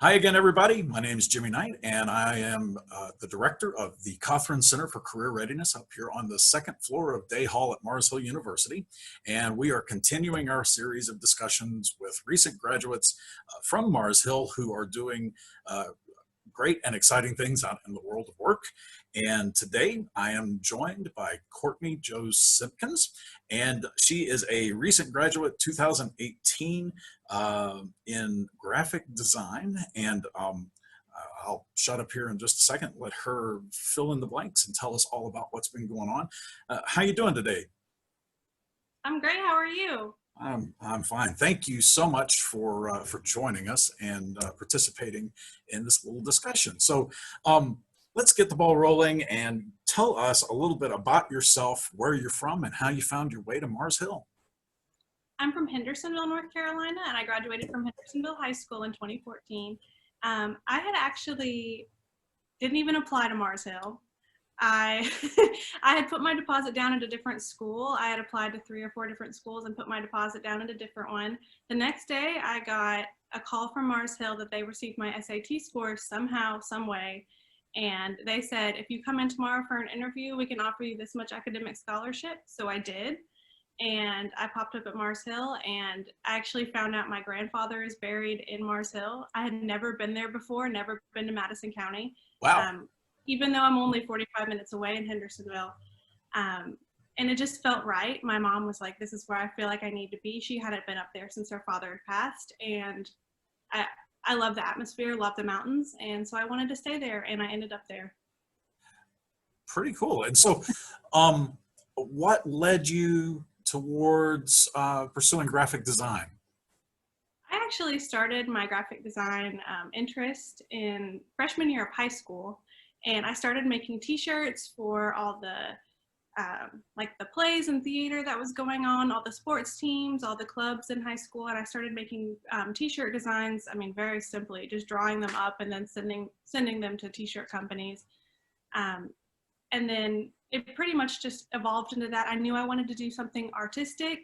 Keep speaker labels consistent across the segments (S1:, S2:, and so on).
S1: Hi again, everybody. My name is Jimmy Knight, and I am the director of the Cothran Center for Career Readiness up here on the second floor of Day Hall at Mars Hill University. And we are continuing our series of discussions with recent graduates from Mars Hill who are doing great and exciting things out in the world of work. And today I am joined by Courtney Jo Simpkins, and she is a recent graduate, 2018, in graphic design. And I'll shut up here in just a second, let her fill in the blanks and tell us all about what's been going on. How you doing today?
S2: I'm great. How are you?
S1: I'm fine. Thank you so much for joining us and participating in this little discussion. So let's get the ball rolling and tell us a little bit about yourself, where you're from, and how you found your way to Mars Hill.
S2: I'm from Hendersonville, North Carolina, and I graduated from Hendersonville High School in 2014. I had actually didn't even apply to Mars Hill. I I had put my deposit down at a different school. I had applied to 3 or 4 different schools and put my deposit down at a different one. The next day, I got a call from Mars Hill that they received my SAT scores somehow, some way, and they said, if you come in tomorrow for an interview, we can offer you this much academic scholarship. So I did, and I popped up at Mars Hill, and I actually found out my grandfather is buried in Mars Hill. I had never been there before, never been to Madison County.
S1: Wow.
S2: Even though I'm only 45 minutes away in Hendersonville. And it just felt right. My mom was like, this is where I feel like I need to be. She hadn't been up there since her father had passed. And I love the atmosphere, love the mountains. And so I wanted to stay there, and I ended up there.
S1: Pretty cool. And so what led you towards pursuing graphic design?
S2: I actually started my graphic design interest in freshman year of high school. And I started making t-shirts for all the like the plays and theater that was going on, all the sports teams, all the clubs in high school. And I started making t-shirt designs. I mean, very simply, just drawing them up and then sending them to t-shirt companies. And then it pretty much just evolved into that. I knew I wanted to do something artistic,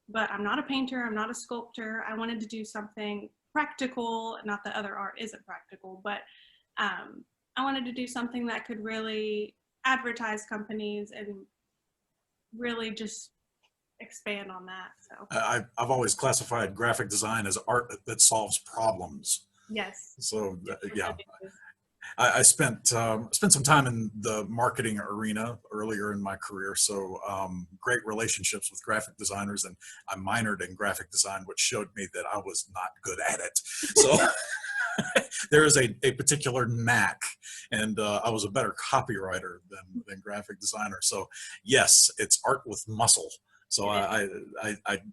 S2: but I'm not a painter, I'm not a sculptor. I wanted to do something practical, not that other art isn't practical, but I wanted to do something that could really advertise companies and really just expand on that. So
S1: I've always classified graphic design as art that solves problems.
S2: yes.
S1: So yeah, I spent some time in the marketing arena earlier in my career. So great relationships with graphic designers, and I minored in graphic design, which showed me that I was not good at it. So there is a particular knack, and I was a better copywriter than graphic designer. So yes, it's art with muscle. So I've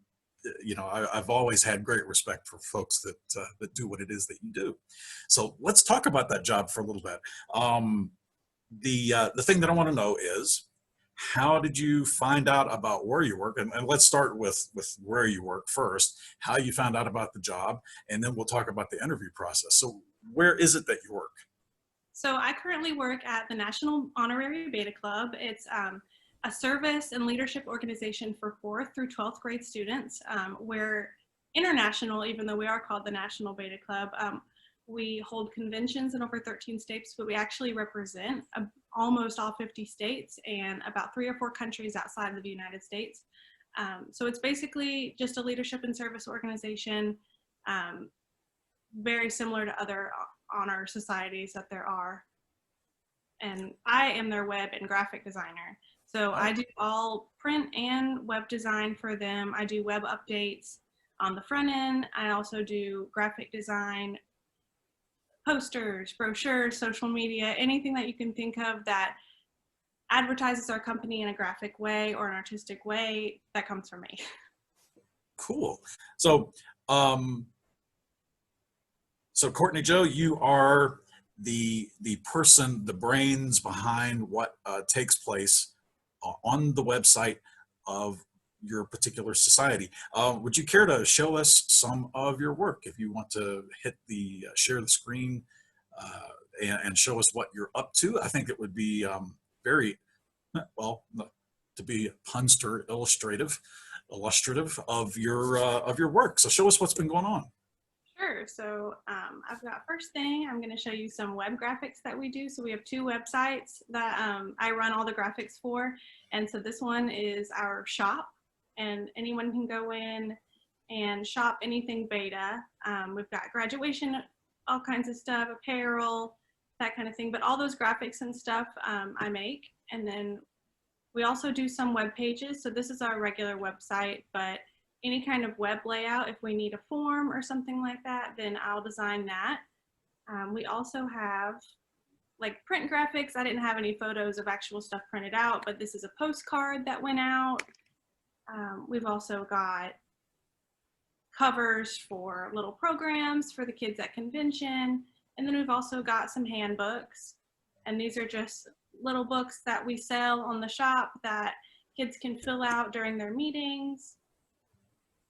S1: always had great respect for folks that do what it is that you do. So let's talk about that job for a little bit. The thing that I want to know is, how did you find out about where you work? And let's start with where you work first, how you found out about the job, and then we'll talk about the interview process. So where is it that you work?
S2: So I currently work at the National Honorary Beta Club. It's a service and leadership organization for 4th through 12th grade students. We're international, even though we are called the National Beta Club. We hold conventions in over 13 states, but we actually represent almost all 50 states and about 3 or 4 countries outside of the United States. So it's basically just a leadership and service organization, very similar to other honor societies that there are. And I am their web and graphic designer. So I do all print and web design for them. I do web updates on the front end. I also do graphic design, posters, brochures, social media, anything that you can think of that advertises our company in a graphic way or an artistic way, that comes from me.
S1: Cool. So, so Courtney Jo, you are the person, the brains behind what takes place on the website of your particular society. Would you care to show us some of your work? If you want to hit the share the screen and show us what you're up to, I think it would be very, well, to be punster illustrative of your work. So show us what's been going on.
S2: Sure. Sure. So I've got first thing, I'm going to show you some web graphics that we do. So we have two websites that I run all the graphics for. And so this one is our shop, and anyone can go in and shop anything beta. We've got graduation, all kinds of stuff, apparel, that kind of thing. But all those graphics and stuff I make. And then we also do some web pages. So this is our regular website, but any kind of web layout, if we need a form or something like that, then I'll design that. We also have like print graphics. I didn't have any photos of actual stuff printed out, but this is a postcard that went out. We've also got covers for little programs for the kids at convention. And then we've also got some handbooks. And these are just little books that we sell on the shop that kids can fill out during their meetings.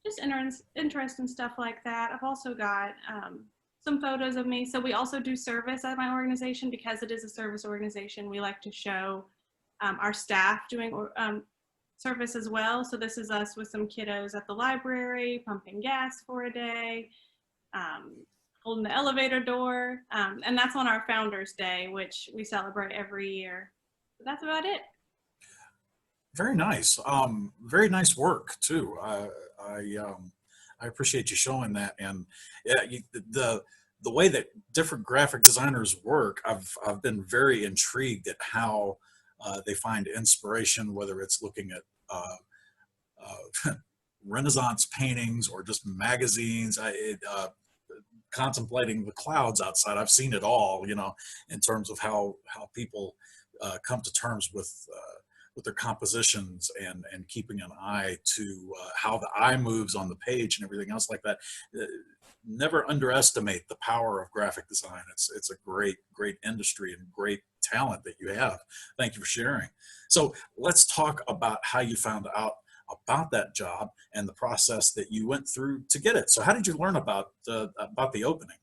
S2: Just interesting stuff like that. I've also got some photos of me. So we also do service at my organization because it is a service organization. We like to show our staff doing service as well. So this is us with some kiddos at the library, pumping gas for a day, holding the elevator door. And that's on our Founders Day, which we celebrate every year. So that's about it.
S1: Very nice. Very nice work too. I appreciate you showing that. And yeah, the way that different graphic designers work, I've been very intrigued at how they find inspiration, whether it's looking at Renaissance paintings or just magazines. Contemplating the clouds outside. I've seen it all, you know, in terms of how people come to terms with their compositions and keeping an eye to how the eye moves on the page and everything else like that. Never underestimate the power of graphic design. It's a great industry and great talent that you have. Thank you for sharing. So let's talk about how you found out about that job and the process that you went through to get it. So how did you learn about the opening?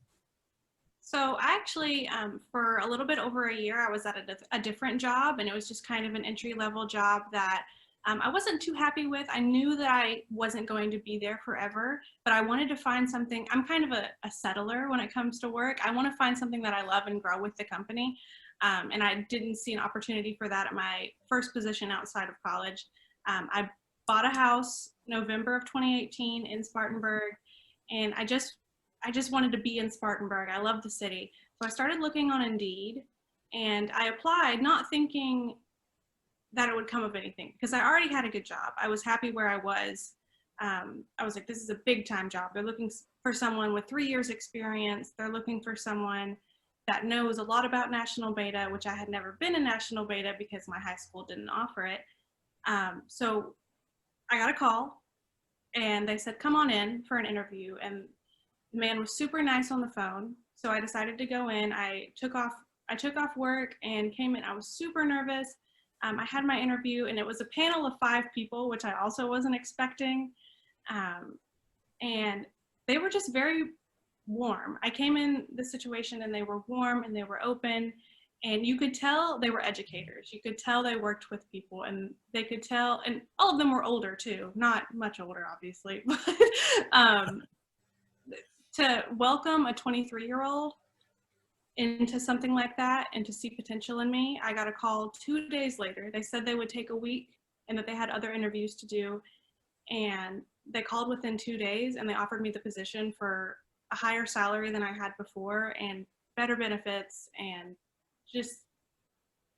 S2: So I actually, for a little bit over a year, I was at a different job, and it was just kind of an entry-level job that I wasn't too happy with. I knew that I wasn't going to be there forever, but I wanted to find something. I'm kind of a settler when it comes to work. I want to find something that I love and grow with the company. And I didn't see an opportunity for that at my first position outside of college. I bought a house November of 2018 in Spartanburg, and I just wanted to be in Spartanburg. I love the city. So I started looking on Indeed, and I applied not thinking that it would come of anything because I already had a good job. I was happy where I was. I was like, this is a big time job. They're looking for someone with 3 years experience. They're looking for someone that knows a lot about National Beta, which I had never been in National Beta because my high school didn't offer it. So I got a call, and they said, come on in for an interview. And the man was super nice on the phone. So I decided to go in. I took off work and came in. I was super nervous. I had my interview, and it was a panel of 5 people, which I also wasn't expecting. And they were just very warm. I came in the situation, and they were warm and they were open, and you could tell they were educators. You could tell they worked with people, and they could tell, and all of them were older too, not much older, obviously, but to welcome a 23-year-old into something like that and to see potential in me, I got a call 2 days later. They said they would take a week and that they had other interviews to do. And they called within 2 days, and they offered me the position for a higher salary than I had before and better benefits, and just,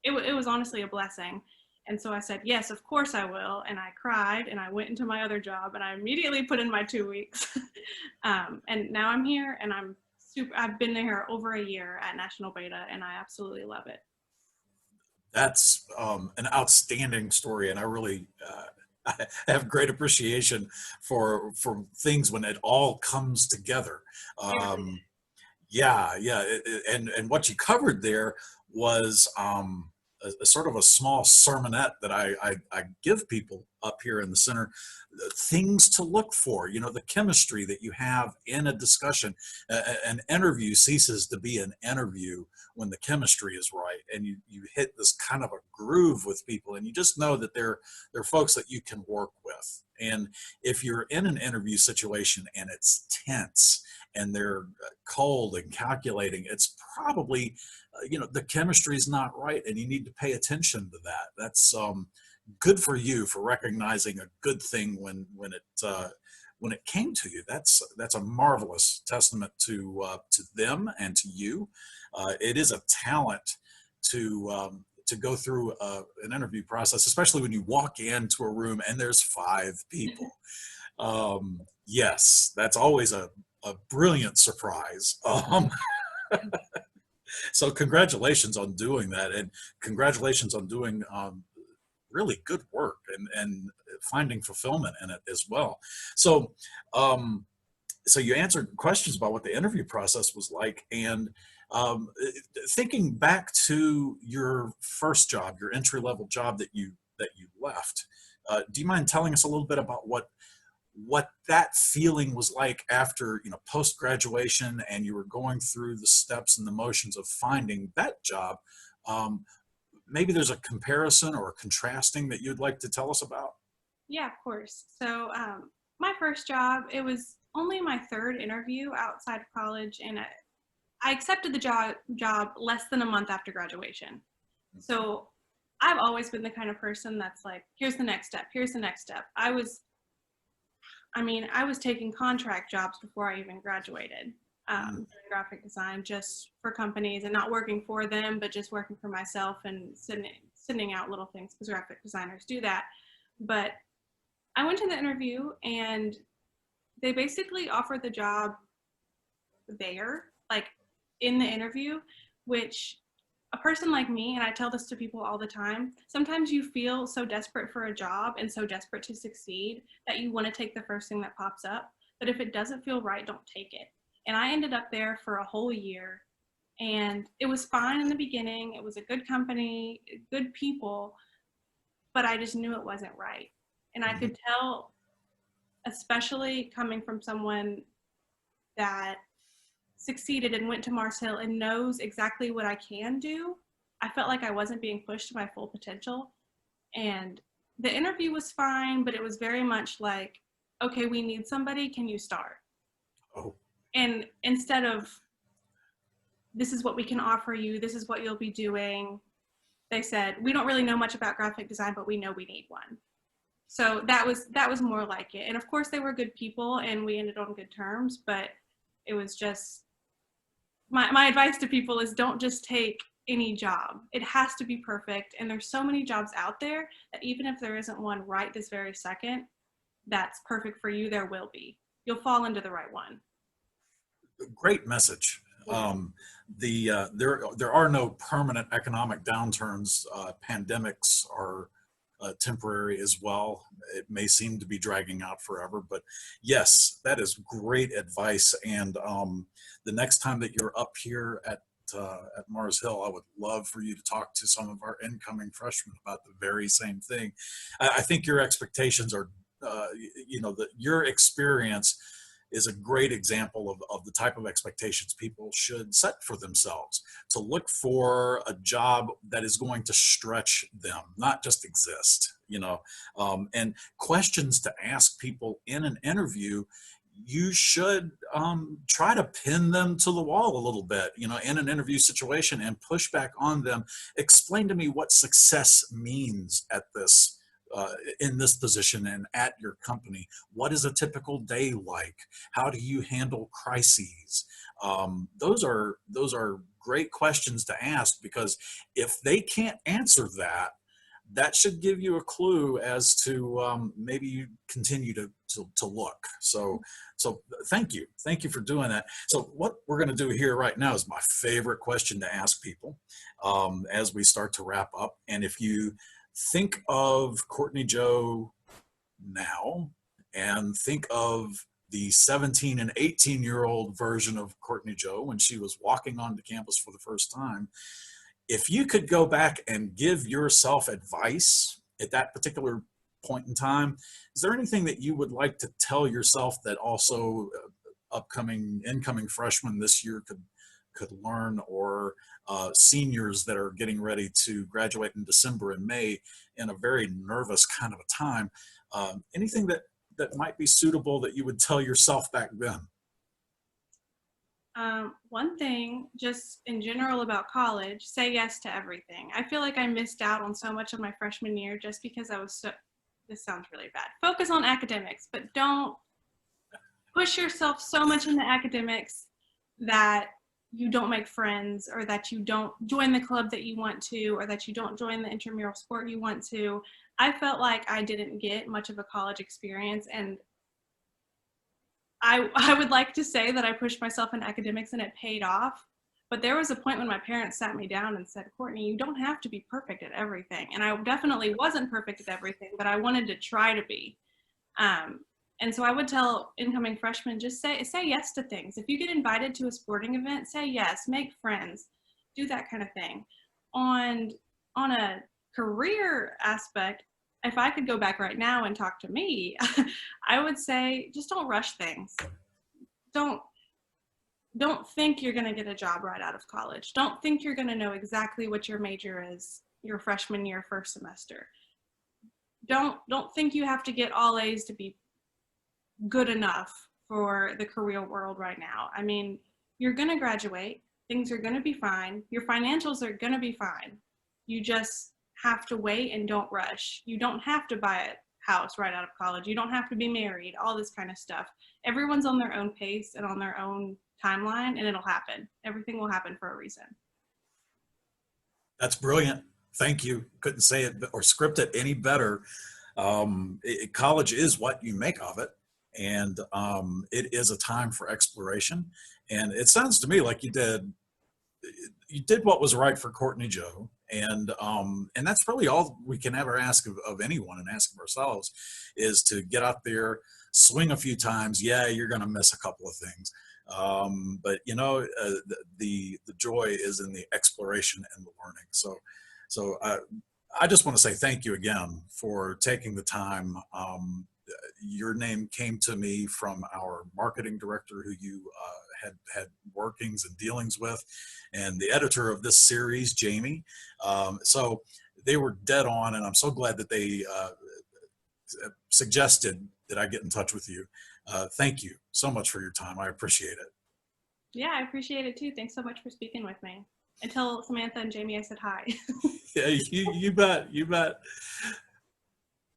S2: it was honestly a blessing. And so I said, yes, of course I will. And I cried, and I went into my other job, and I immediately put in my 2 weeks. And now I'm here, and I've been there over a year at National Beta, and I absolutely love it.
S1: That's an outstanding story, and I really I have great appreciation for things when it all comes together. Yeah, and what you covered there was a sort of a small sermonette that I give people up here in the center, things to look for, you know, the chemistry that you have in a discussion. An interview ceases to be an interview when the chemistry is right, and you hit this kind of a groove with people, and you just know that they're folks that you can work with. And if you're in an interview situation and it's tense and they're cold and calculating, it's probably, the chemistry is not right, and you need to pay attention to that. That's good for you for recognizing a good thing when it came to you. That's a marvelous testament to them and to you. It is a talent to go through an interview process, especially when you walk into a room and there's 5 people. Yes, that's always a brilliant surprise. So congratulations on doing that, and congratulations on doing really good work and finding fulfillment in it as well. So, um, so you answered questions about what the interview process was like, and um, thinking back to your first job, your entry level job that you left. Do you mind telling us a little bit about what that feeling was like after, post graduation, and you were going through the steps and the motions of finding that job? Um, Maybe there's a comparison or a contrasting that you'd like to tell us about.
S2: Yeah, of course. So my first job, it was only my third interview outside of college, and I accepted the job less than a month after graduation. So I've always been the kind of person that's like, here's the next step, here's the next step. I was taking contract jobs before I even graduated, doing graphic design just for companies and not working for them, but just working for myself and sending out little things because graphic designers do that. But I went to the interview and they basically offered the job there, like in the interview, which a person like me, and I tell this to people all the time, sometimes you feel so desperate for a job and so desperate to succeed that you want to take the first thing that pops up. But if it doesn't feel right, don't take it. And I ended up there for a whole year, and it was fine in the beginning. It was a good company, good people, but I just knew it wasn't right. And I could tell, especially coming from someone that succeeded and went to Mars Hill and knows exactly what I can do, I felt like I wasn't being pushed to my full potential. And the interview was fine, but it was very much like, okay, we need somebody, can you start?
S1: Oh,
S2: And instead of, this is what we can offer you, this is what you'll be doing, they said, we don't really know much about graphic design, but we know we need one. So that was more like it. And of course they were good people and we ended on good terms, but it was just, my advice to people is don't just take any job. It has to be perfect. And there's so many jobs out there that even if there isn't one right this very second that's perfect for you, there will be. You'll fall into the right one.
S1: great message. There are no permanent economic downturns. Pandemics are temporary as well. It may seem to be dragging out forever, but yes, that is great advice. And the next time that you're up here at Mars Hill, I would love for you to talk to some of our incoming freshmen about the very same thing. I think your expectations are, your experience is a great example of the type of expectations people should set for themselves, to look for a job that is going to stretch them, not just exist, and questions to ask people in an interview. You should try to pin them to the wall a little bit, in an interview situation, and push back on them. Explain to me what success means at this in this position and at your company. What is a typical day like? How do you handle crises? Those are great questions to ask, because if they can't answer that, that should give you a clue as to maybe you continue to look. So thank you for doing that. So what we're going to do here right now is my favorite question to ask people as we start to wrap up. And if you think of Courtney Jo now, and think of the 17 and 18-year-old version of Courtney Jo when she was walking onto campus for the first time, if you could go back and give yourself advice at that particular point in time, is there anything that you would like to tell yourself that also incoming freshmen this year could learn, or seniors that are getting ready to graduate in December and May in a very nervous kind of a time? Anything that might be suitable that you would tell yourself back then?
S2: One thing, just in general about college, say yes to everything. I feel like I missed out on so much of my freshman year just because I was so, this sounds really bad, focus on academics, but don't push yourself so much into academics that you don't make friends, or that you don't join the club that you want to, or that you don't join the intramural sport you want to. I felt like I didn't get much of a college experience, and I would like to say that I pushed myself in academics and it paid off. But there was a point when my parents sat me down and said, Courtney, you don't have to be perfect at everything. And I definitely wasn't perfect at everything, but I wanted to try to be. Um, and so I would tell incoming freshmen, just say yes to things. If you get invited to a sporting event, say yes, make friends, do that kind of thing. On on a career aspect, if I could go back right now and talk to me, I would say just don't rush things. Don't don't think you're going to get a job right out of college. Don't think you're going to know exactly what your major is your freshman year, first semester. Don't think you have to get all A's to be good enough for the career world right now. I mean, you're going to graduate. Things are going to be fine. Your financials are going to be fine. You just have to wait and don't rush. You don't have to buy a house right out of college. You don't have to be married, all this kind of stuff. Everyone's on their own pace and on their own timeline, and it'll happen. Everything will happen for a reason.
S1: That's brilliant. Thank you. Couldn't say it or script it any better. College is what you make of it, and it is a time for exploration. And it sounds to me like you did what was right for Courtney Jo, and that's really all we can ever ask of anyone, and ask of ourselves, is to get out there, swing a few times. Yeah, you're going to miss a couple of things, but the joy is in the exploration and the learning. So I just want to say thank you again for taking the time. Your name came to me from our marketing director, who you had workings and dealings with, and the editor of this series, Jamie. So they were dead on, and I'm so glad that they suggested that I get in touch with you. Thank you so much for your time. I appreciate it.
S2: Yeah, I appreciate it too. Thanks so much for speaking with me. And tell Samantha and Jamie I said hi.
S1: Yeah, you bet. You bet.